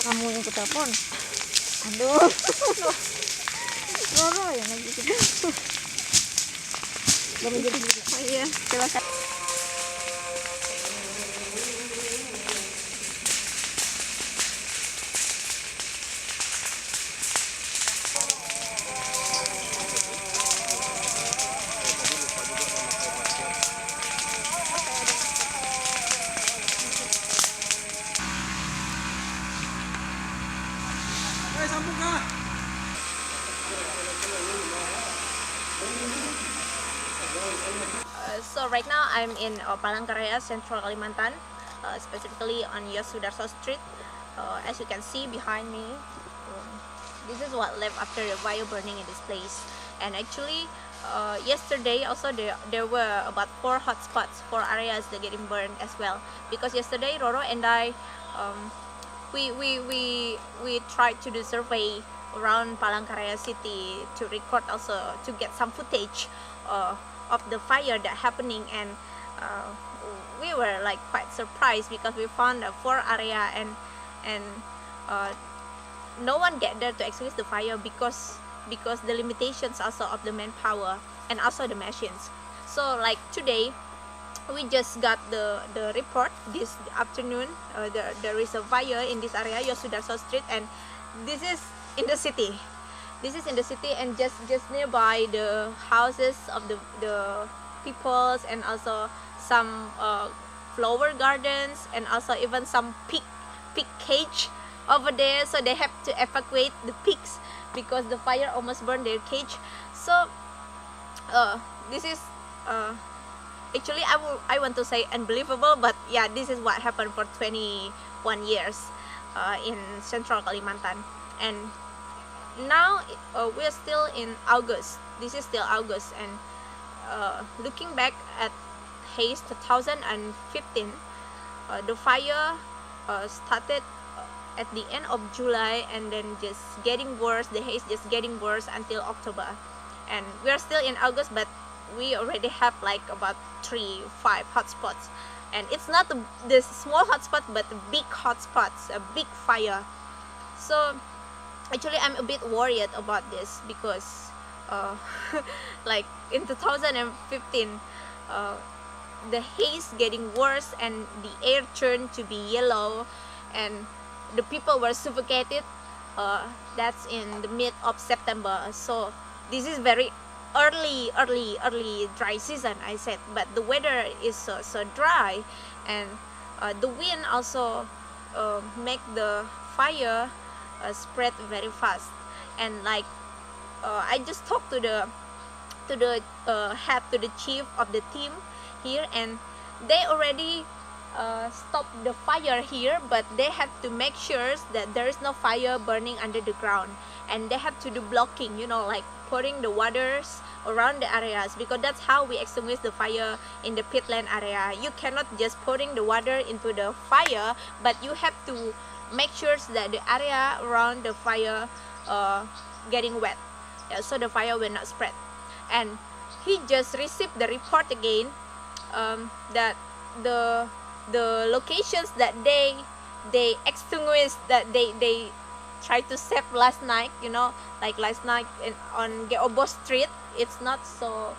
kamu yang kutelepon. Aduh. Roro yang lagi kita. Belum jadi. Oh iya, silakan. So right now I'm in Palangkaraya, Central Kalimantan, specifically on Yosudarso Street. As you can see behind me, this is what left after the fire burning in this place. And actually, yesterday also there were about 4 hotspots, 4 areas that getting burned as well. Because yesterday Roro and I, we tried to do survey around Palangkaraya city to record also to get some footage of the fire that happening, and we were like quite surprised because we found a 4 area and no one get there to extinguish the fire because the limitations also of the manpower and also the machines. So like today we just got the report this afternoon. There is a fire in this area, Yosudarso Street, and this is in the city. This is in the city, and just nearby the houses of the peoples, and also some flower gardens, and also even some pig cage over there. So they have to evacuate the pigs because the fire almost burned their cage. So this is actually I want to say unbelievable, but yeah, this is what happened for 21 years in Central Kalimantan. And now we're still in August. This is still August, and looking back at haze 2015, the fire started at the end of July, and then just getting worse. The haze just getting worse until October, and we're still in August, but we already have like about 3-5 hotspots, and it's not the small hotspot, but the big hotspots, a big fire. So actually I'm a bit worried about this because like in 2015 the haze getting worse, and the air turned to be yellow, and the people were suffocated. That's in the mid of September. So this is very early dry season, I said, but the weather is so dry, and the wind also make the fire spread very fast. And like I just talked to the head, to the chief of the team here, and they already stopped the fire here, but they have to make sure that there is no fire burning under the ground, and they have to do blocking, you know, like pouring the waters around the areas, because that's how we extinguish the fire in the pitland area. You cannot just pouring the water into the fire, but you have to make sure that the area around the fire getting wet, so the fire will not spread. And he just received the report again that the locations that they extinguished, that they tried to save last night, you know, like last night on Geobo Street. It's not so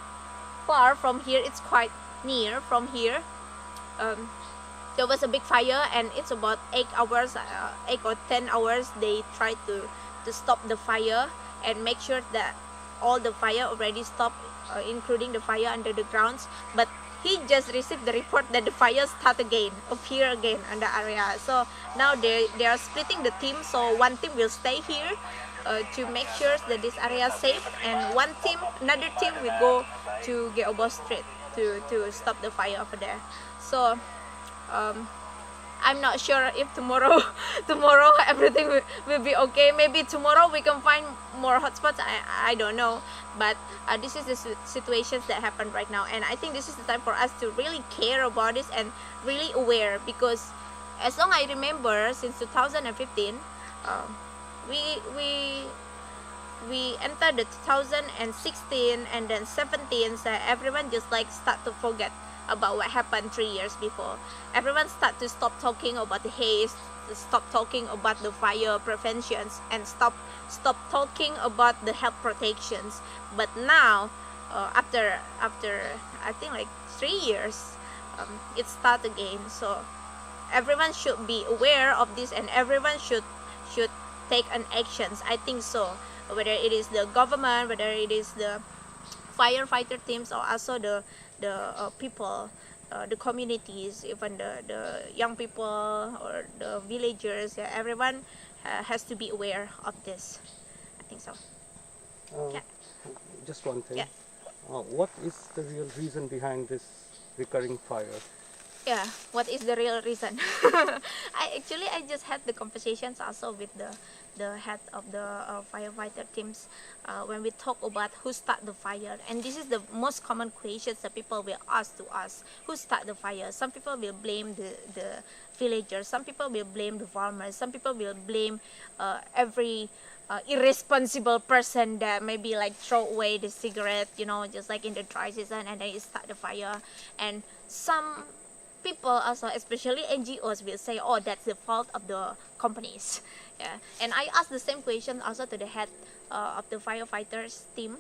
far from here, it's quite near from here. There was a big fire, and it's about 8 hours, 8 or 10 hours they tried to stop the fire and make sure that all the fire already stopped, including the fire under the grounds. But he just received the report that the fire start again, appear again in the area. So now they are splitting the team. So one team will stay here to make sure that this area is safe, and another team will go to Geobo Street to stop the fire over there. So I'm not sure if tomorrow everything will be okay. Maybe tomorrow we can find more hotspots. I don't know, but this is the situations that happen right now, and I think this is the time for us to really care about this and really aware, because as long as I remember, since 2015 we entered the 2016 and then 17, so everyone just like start to forget about what happened 3 years before. Everyone start to stop talking about the haze stop talking about the fire preventions and stop talking about the health protections. But now, after I think like 3 years, it start again. So everyone should be aware of this, and everyone should take an actions. I think so. Whether it is the government, whether it is the firefighter teams, or also the people, the communities, even the young people or the villagers, yeah, everyone has to be aware of this. I think so. Yeah. Just one thing. Yeah. What is the real reason behind this recurring fire? Yeah, what is the real reason? I just had the conversations also with the head of the firefighter teams when we talk about who start the fire, and this is the most common questions that people will ask to us: who start the fire? Some people will blame the villagers, some people will blame the farmers, some people will blame every irresponsible person that maybe like throw away the cigarette, just like in the dry season, and then start the fire. And some people also, especially NGOs, will say, oh, that's the fault of the companies. Yeah. And I asked the same question also to the head of the firefighters team.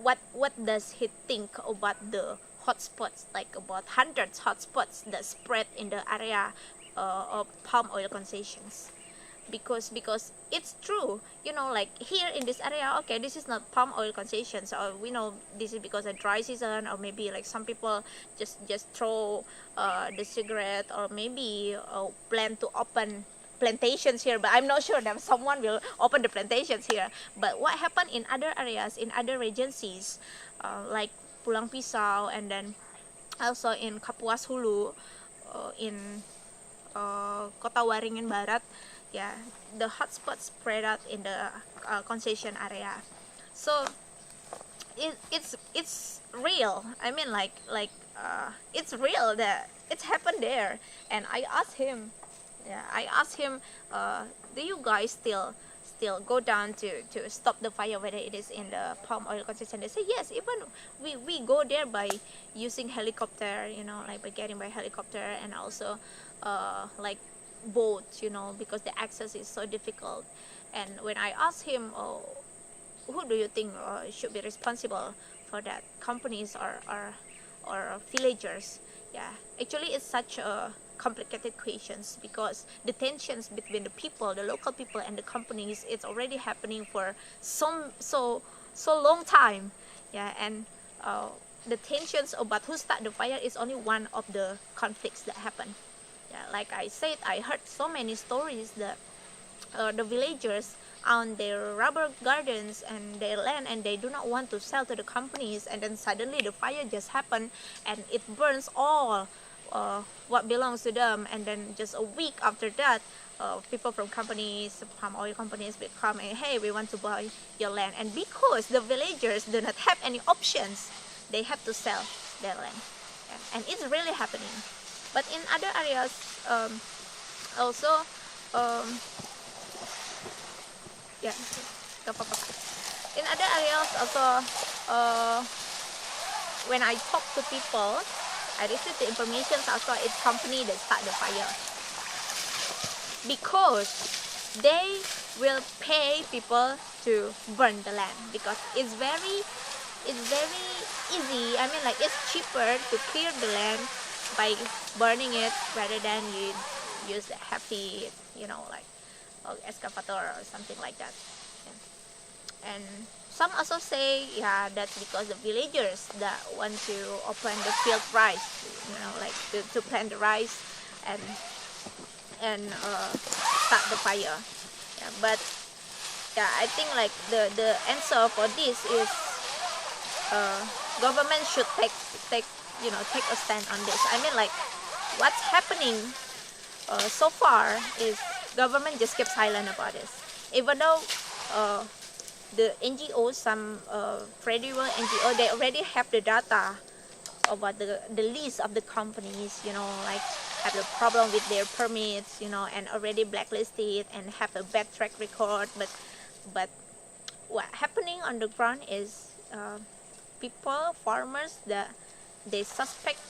What does he think about the hotspots, like about hundreds hotspots that spread in the area of palm oil concessions? Because it's true, like here in this area, okay, this is not palm oil concessions, or we know this is because of dry season, or maybe like some people just throw the cigarette, or maybe plan to open plantations here, but I'm not sure that someone will open the plantations here. But what happened in other areas, in other regencies, like Pulang Pisau, and then also in Kapuas Hulu, in Kota Waringin Barat, yeah, the hotspots spread out in the concession area. So it's real. I mean, like it's real that it's happened there. And I asked him, do you guys still go down to stop the fire, whether it is in the palm oil concession? They say yes, even we go there by using helicopter, like by getting by helicopter, and also like boats, because the access is so difficult. And when I asked him, who do you think should be responsible for that, companies or villagers? Yeah, actually it's such a complicated questions, because the tensions between the people, the local people, and the companies, it's already happening for so long time. Yeah. And the tensions about who start the fire is only one of the conflicts that happen. Yeah, like I said, I heard so many stories that the villagers own their rubber gardens and their land, and they do not want to sell to the companies, and then suddenly the fire just happened and it burns all what belongs to them. And then just a week after that, people from companies, palm oil companies, will come and, hey, we want to buy your land. And because the villagers do not have any options, they have to sell their land. Yeah. And it's really happening. But in other areas, also, yeah, in other areas also, when I talk to people, I receive the information also it's company that start the fire, because they will pay people to burn the land, because it's very easy. I mean, like it's cheaper to clear the land by burning it rather than you use a heavy, like excavator or something like that. Yeah. And some also say, yeah, that's because the villagers that want to open the field rice, like to plant the rice and start the fire. Yeah, but yeah, I think like the answer for this is government should take a stand on this. I mean, like what's happening so far is government just kept silent about this, even though the NGOs, some credible NGO, they already have the data about the list of the companies, like have a problem with their permits, and already blacklisted and have a bad track record. But what happening on the ground is people, farmers, that they suspect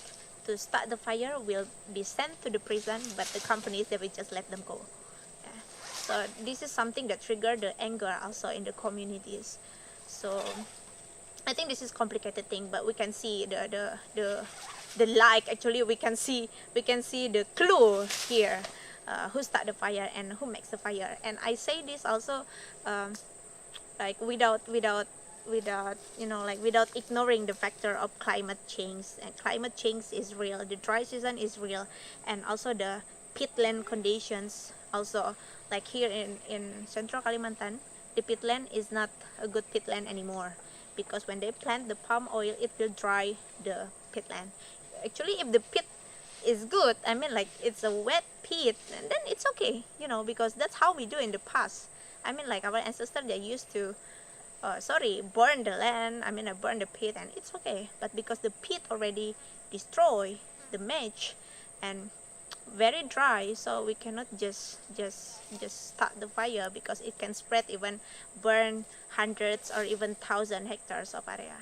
to start the fire will be sent to the prison, but the companies, they will just let them go. Yeah. So this is something that triggered the anger also in the communities. So I think this is complicated thing, but we can see the like, actually we can see the clue here, who start the fire and who makes the fire. And I say this also, like without you know, like without ignoring the factor of climate change. And climate change is real, the dry season is real, and also the peatland conditions also. Like here in central Kalimantan, the peatland is not a good peatland anymore, because when they plant the palm oil, it will dry the peatland. Actually, if the peat is good, I mean like it's a wet peat, and then it's okay, you know, because that's how we do in the past. I mean like our ancestors, they used to burn the land, I mean burn the peat, and it's okay. But because the peat already destroy the match and very dry, so we cannot just start the fire, because it can spread, even burn hundreds or even 1,000 hectares of area.